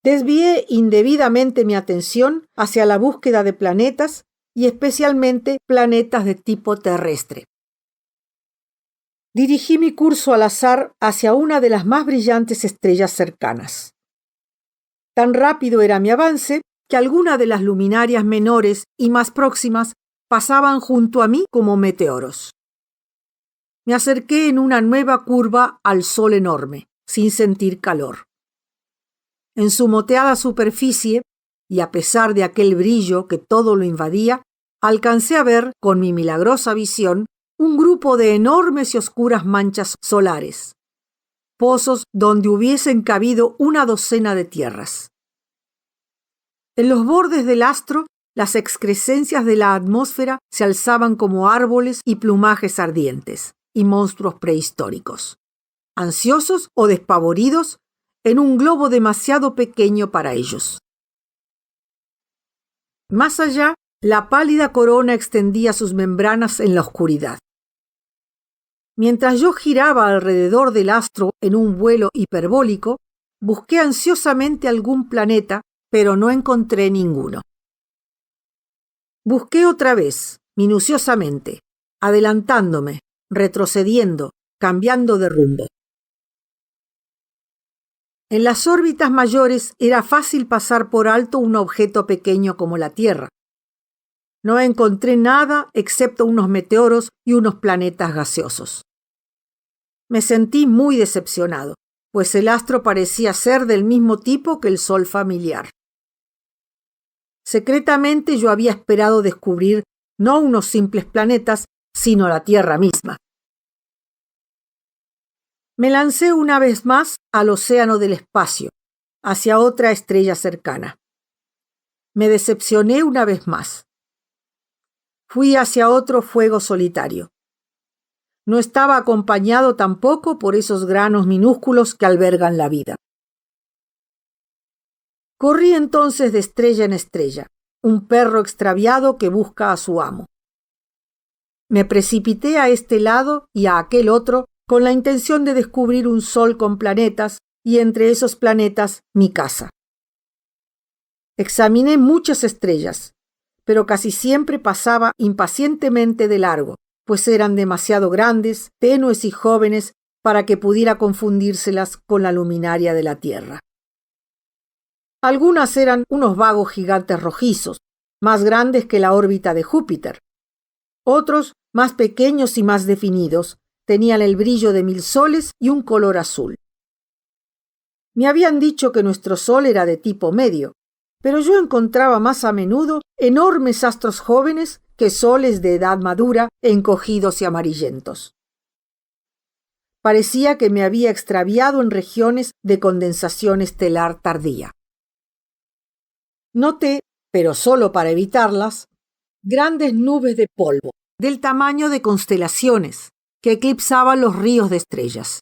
Desvié indebidamente mi atención hacia la búsqueda de planetas y especialmente planetas de tipo terrestre. Dirigí mi curso al azar hacia una de las más brillantes estrellas cercanas. Tan rápido era mi avance que algunas de las luminarias menores y más próximas pasaban junto a mí como meteoros. Me acerqué en una nueva curva al sol enorme, sin sentir calor. En su moteada superficie, y a pesar de aquel brillo que todo lo invadía, alcancé a ver, con mi milagrosa visión, un grupo de enormes y oscuras manchas solares, pozos donde hubiesen cabido una docena de tierras. En los bordes del astro, las excrescencias de la atmósfera se alzaban como árboles y plumajes ardientes, y monstruos prehistóricos, ansiosos o despavoridos, en un globo demasiado pequeño para ellos. Más allá, la pálida corona extendía sus membranas en la oscuridad. Mientras yo giraba alrededor del astro en un vuelo hiperbólico, busqué ansiosamente algún planeta, pero no encontré ninguno. Busqué otra vez, minuciosamente, adelantándome, retrocediendo, cambiando de rumbo. En las órbitas mayores era fácil pasar por alto un objeto pequeño como la Tierra. No encontré nada excepto unos meteoros y unos planetas gaseosos. Me sentí muy decepcionado, pues el astro parecía ser del mismo tipo que el Sol familiar. Secretamente yo había esperado descubrir no unos simples planetas, sino la Tierra misma. Me lancé una vez más al océano del espacio, hacia otra estrella cercana. Me decepcioné una vez más. Fui hacia otro fuego solitario. No estaba acompañado tampoco por esos granos minúsculos que albergan la vida. Corrí entonces de estrella en estrella, un perro extraviado que busca a su amo. Me precipité a este lado y a aquel otro con la intención de descubrir un sol con planetas y entre esos planetas mi casa. Examiné muchas estrellas, pero casi siempre pasaba impacientemente de largo, pues eran demasiado grandes, tenues y jóvenes para que pudiera confundírselas con la luminaria de la Tierra. Algunas eran unos vagos gigantes rojizos, más grandes que la órbita de Júpiter. Otros, más pequeños y más definidos, tenían el brillo de 1000 soles y un color azul. Me habían dicho que nuestro Sol era de tipo medio, pero yo encontraba más a menudo enormes astros jóvenes que soles de edad madura, encogidos y amarillentos. Parecía que me había extraviado en regiones de condensación estelar tardía. Noté, pero solo para evitarlas, grandes nubes de polvo, del tamaño de constelaciones, que eclipsaban los ríos de estrellas,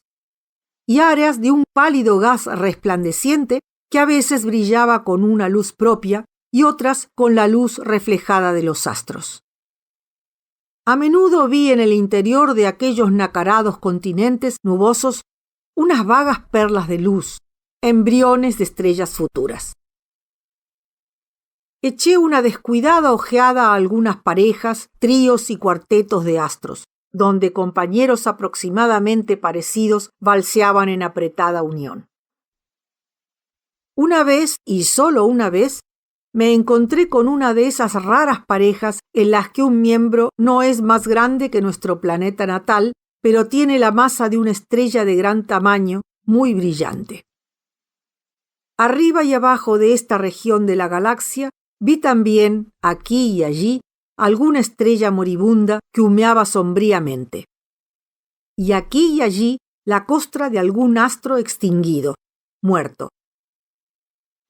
y áreas de un pálido gas resplandeciente que a veces brillaba con una luz propia y otras con la luz reflejada de los astros. A menudo vi en el interior de aquellos nacarados continentes nubosos unas vagas perlas de luz, embriones de estrellas futuras. Eché una descuidada ojeada a algunas parejas, tríos y cuartetos de astros, donde compañeros aproximadamente parecidos valseaban en apretada unión. Una vez, y solo una vez, me encontré con una de esas raras parejas en las que un miembro no es más grande que nuestro planeta natal, pero tiene la masa de una estrella de gran tamaño, muy brillante. Arriba y abajo de esta región de la galaxia, vi también, aquí y allí, alguna estrella moribunda que humeaba sombríamente. Y aquí y allí la costra de algún astro extinguido, muerto.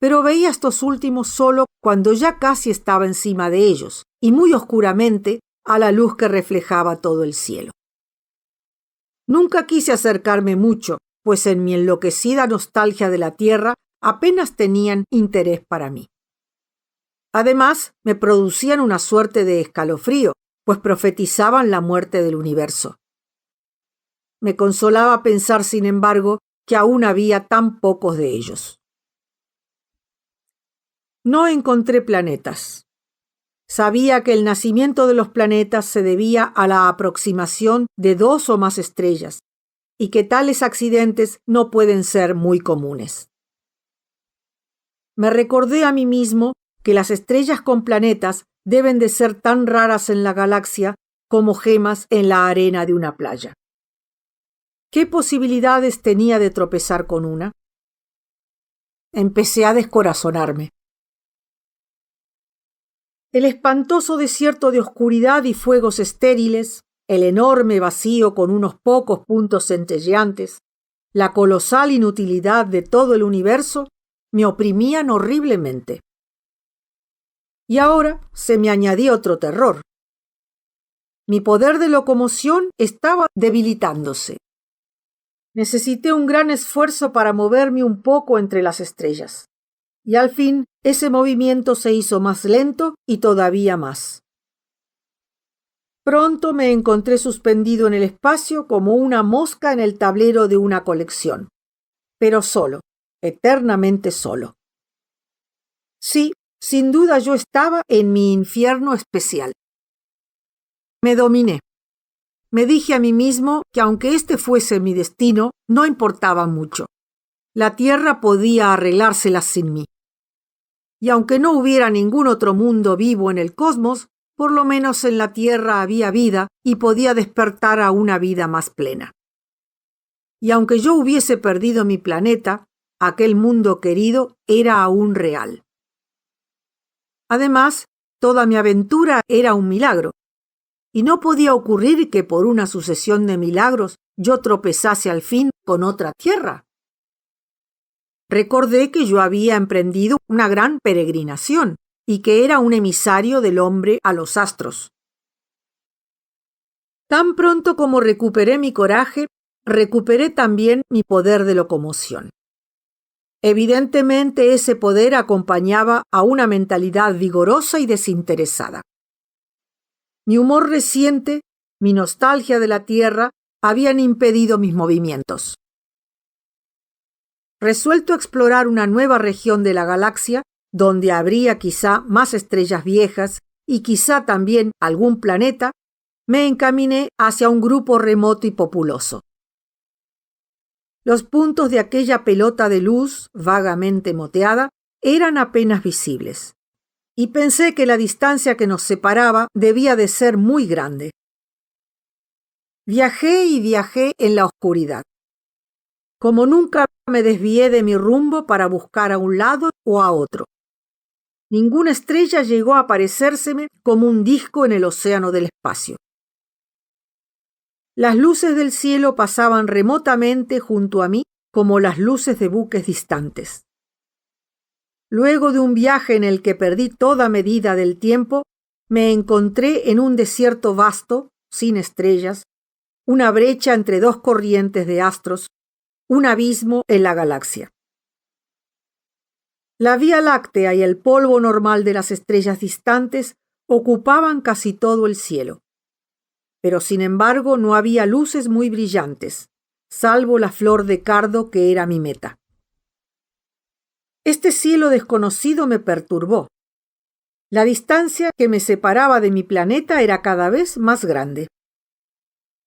Pero veía estos últimos solo cuando ya casi estaba encima de ellos, y muy oscuramente a la luz que reflejaba todo el cielo. Nunca quise acercarme mucho, pues en mi enloquecida nostalgia de la Tierra apenas tenían interés para mí. Además, me producían una suerte de escalofrío, pues profetizaban la muerte del universo. Me consolaba pensar, sin embargo, que aún había tan pocos de ellos. No encontré planetas. Sabía que el nacimiento de los planetas se debía a la aproximación de 2 o más estrellas, y que tales accidentes no pueden ser muy comunes. Me recordé a mí mismo que las estrellas con planetas deben de ser tan raras en la galaxia como gemas en la arena de una playa. ¿Qué posibilidades tenía de tropezar con una? Empecé a descorazonarme. El espantoso desierto de oscuridad y fuegos estériles, el enorme vacío con unos pocos puntos centelleantes, la colosal inutilidad de todo el universo, me oprimían horriblemente. Y ahora se me añadía otro terror. Mi poder de locomoción estaba debilitándose. Necesité un gran esfuerzo para moverme un poco entre las estrellas. Y al fin ese movimiento se hizo más lento y todavía más. Pronto me encontré suspendido en el espacio como una mosca en el tablero de una colección, pero solo, eternamente solo. Sí, sin duda yo estaba en mi infierno especial. Me dominé. Me dije a mí mismo que aunque este fuese mi destino, no importaba mucho. La Tierra podía arreglárselas sin mí. Y aunque no hubiera ningún otro mundo vivo en el cosmos, por lo menos en la Tierra había vida y podía despertar a una vida más plena. Y aunque yo hubiese perdido mi planeta, aquel mundo querido era aún real. Además, toda mi aventura era un milagro. y no podía ocurrir que por una sucesión de milagros yo tropezase al fin con otra tierra. Recordé que yo había emprendido una gran peregrinación y que era un emisario del hombre a los astros. Tan pronto como recuperé mi coraje, recuperé también mi poder de locomoción. Evidentemente ese poder acompañaba a una mentalidad vigorosa y desinteresada. Mi humor reciente, mi nostalgia de la Tierra, habían impedido mis movimientos. Resuelto a explorar una nueva región de la galaxia, donde habría quizá más estrellas viejas y quizá también algún planeta, me encaminé hacia un grupo remoto y populoso. Los puntos de aquella pelota de luz, vagamente moteada, eran apenas visibles, y pensé que la distancia que nos separaba debía de ser muy grande. Viajé y viajé en la oscuridad. Como nunca me desvié de mi rumbo para buscar a un lado o a otro. Ninguna estrella llegó a parecérseme como un disco en el océano del espacio. Las luces del cielo pasaban remotamente junto a mí como las luces de buques distantes. Luego de un viaje en el que perdí toda medida del tiempo, me encontré en un desierto vasto, sin estrellas, una brecha entre dos corrientes de astros, un abismo en la galaxia. La Vía Láctea y el polvo normal de las estrellas distantes ocupaban casi todo el cielo. Pero sin embargo no había luces muy brillantes, salvo la flor de cardo que era mi meta. Este cielo desconocido me perturbó. La distancia que me separaba de mi planeta era cada vez más grande.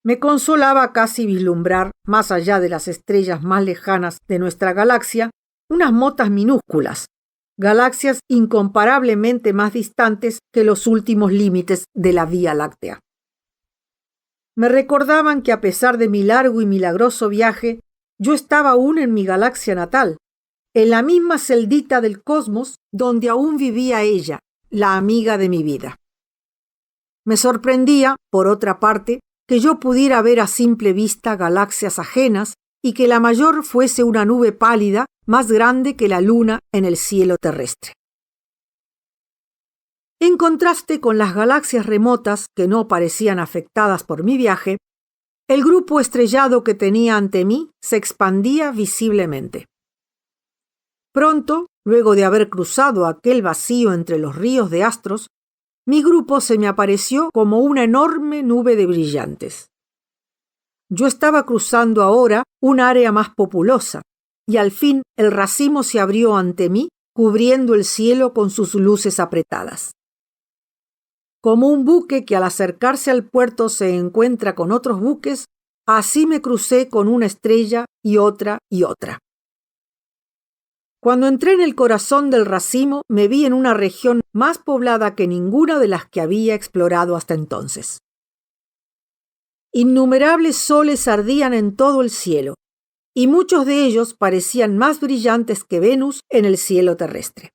Me consolaba casi vislumbrar, más allá de las estrellas más lejanas de nuestra galaxia, unas motas minúsculas, galaxias incomparablemente más distantes que los últimos límites de la Vía Láctea. Me recordaban que a pesar de mi largo y milagroso viaje, yo estaba aún en mi galaxia natal, en la misma celdita del cosmos donde aún vivía ella, la amiga de mi vida. Me sorprendía, por otra parte, que yo pudiera ver a simple vista galaxias ajenas y que la mayor fuese una nube pálida más grande que la luna en el cielo terrestre. En contraste con las galaxias remotas que no parecían afectadas por mi viaje, el grupo estrellado que tenía ante mí se expandía visiblemente. Pronto, luego de haber cruzado aquel vacío entre los ríos de astros, mi grupo se me apareció como una enorme nube de brillantes. Yo estaba cruzando ahora un área más populosa, y al fin el racimo se abrió ante mí, cubriendo el cielo con sus luces apretadas. Como un buque que al acercarse al puerto se encuentra con otros buques, así me crucé con una estrella y otra y otra. Cuando entré en el corazón del racimo, me vi en una región más poblada que ninguna de las que había explorado hasta entonces. Innumerables soles ardían en todo el cielo, y muchos de ellos parecían más brillantes que Venus en el cielo terrestre.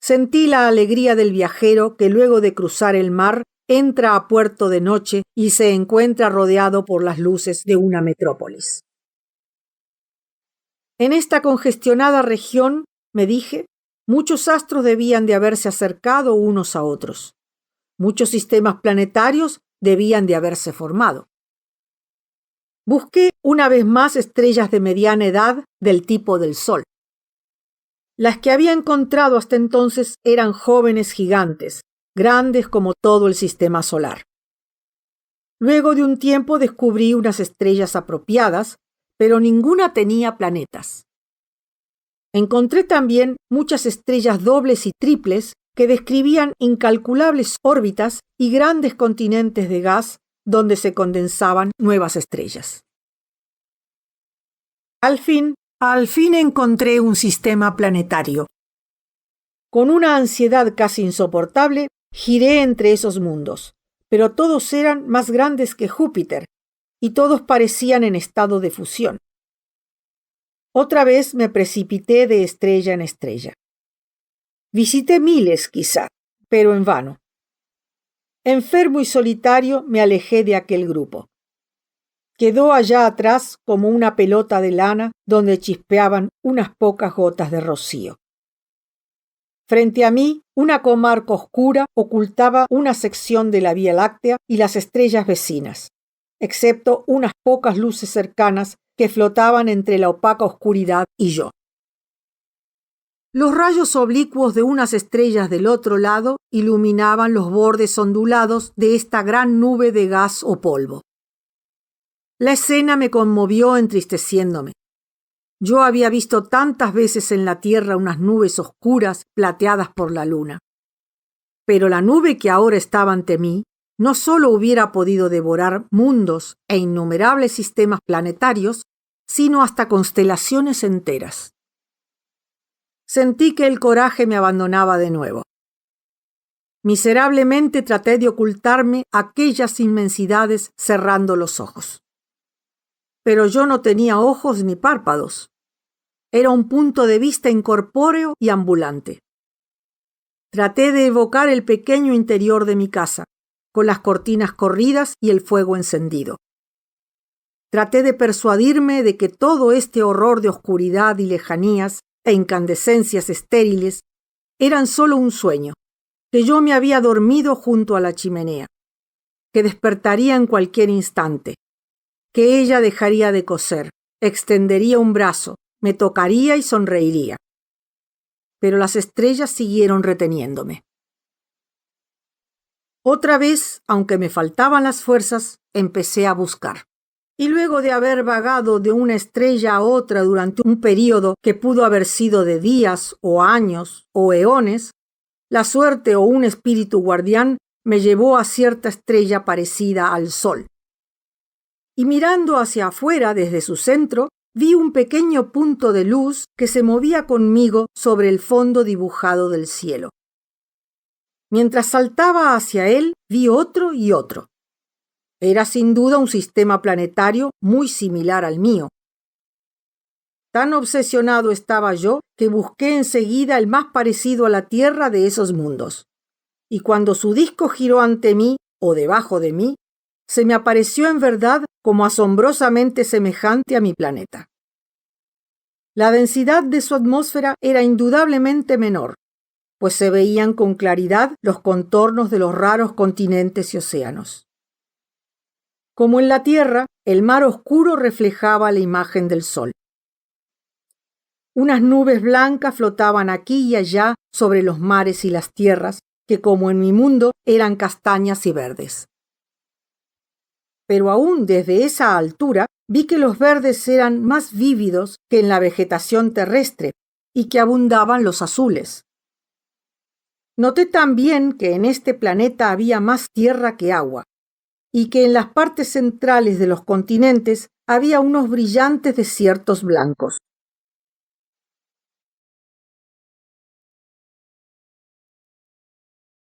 Sentí la alegría del viajero que luego de cruzar el mar entra a puerto de noche y se encuentra rodeado por las luces de una metrópolis. En esta congestionada región, me dije, muchos astros debían de haberse acercado unos a otros. Muchos sistemas planetarios debían de haberse formado. Busqué una vez más estrellas de mediana edad del tipo del Sol. Las que había encontrado hasta entonces eran jóvenes gigantes, grandes como todo el sistema solar. Luego de un tiempo descubrí unas estrellas apropiadas, pero ninguna tenía planetas. Encontré también muchas estrellas dobles y triples que describían incalculables órbitas y grandes continentes de gas donde se condensaban nuevas estrellas. Al fin encontré un sistema planetario. Con una ansiedad casi insoportable, giré entre esos mundos, pero todos eran más grandes que Júpiter y todos parecían en estado de fusión. Otra vez me precipité de estrella en estrella. Visité miles, quizá, pero en vano. Enfermo y solitario me alejé de aquel grupo. Quedó allá atrás como una pelota de lana donde chispeaban unas pocas gotas de rocío. Frente a mí, una comarca oscura ocultaba una sección de la Vía Láctea y las estrellas vecinas, excepto unas pocas luces cercanas que flotaban entre la opaca oscuridad y yo. Los rayos oblicuos de unas estrellas del otro lado iluminaban los bordes ondulados de esta gran nube de gas o polvo. La escena me conmovió entristeciéndome. Yo había visto tantas veces en la tierra unas nubes oscuras plateadas por la luna. Pero la nube que ahora estaba ante mí no solo hubiera podido devorar mundos e innumerables sistemas planetarios, sino hasta constelaciones enteras. Sentí que el coraje me abandonaba de nuevo. Miserablemente traté de ocultarme aquellas inmensidades cerrando los ojos. Pero yo no tenía ojos ni párpados. Era un punto de vista incorpóreo y ambulante. Traté de evocar el pequeño interior de mi casa, con las cortinas corridas y el fuego encendido. Traté de persuadirme de que todo este horror de oscuridad y lejanías e incandescencias estériles eran solo un sueño, que yo me había dormido junto a la chimenea, que despertaría en cualquier instante, que ella dejaría de coser, extendería un brazo, me tocaría y sonreiría. Pero las estrellas siguieron reteniéndome. Otra vez, aunque me faltaban las fuerzas, empecé a buscar. Y luego de haber vagado de una estrella a otra durante un período que pudo haber sido de días o años o eones, la suerte o un espíritu guardián me llevó a cierta estrella parecida al Sol. Y mirando hacia afuera desde su centro, vi un pequeño punto de luz que se movía conmigo sobre el fondo dibujado del cielo. Mientras saltaba hacia él, vi otro y otro. Era sin duda un sistema planetario muy similar al mío. Tan obsesionado estaba yo que busqué enseguida el más parecido a la Tierra de esos mundos. Y cuando su disco giró ante mí o debajo de mí, se me apareció en verdad como asombrosamente semejante a mi planeta. La densidad de su atmósfera era indudablemente menor, pues se veían con claridad los contornos de los raros continentes y océanos. Como en la Tierra, el mar oscuro reflejaba la imagen del sol. Unas nubes blancas flotaban aquí y allá sobre los mares y las tierras, que como en mi mundo eran castañas y verdes. Pero aún desde esa altura vi que los verdes eran más vívidos que en la vegetación terrestre y que abundaban los azules. Noté también que en este planeta había más tierra que agua y que en las partes centrales de los continentes había unos brillantes desiertos blancos.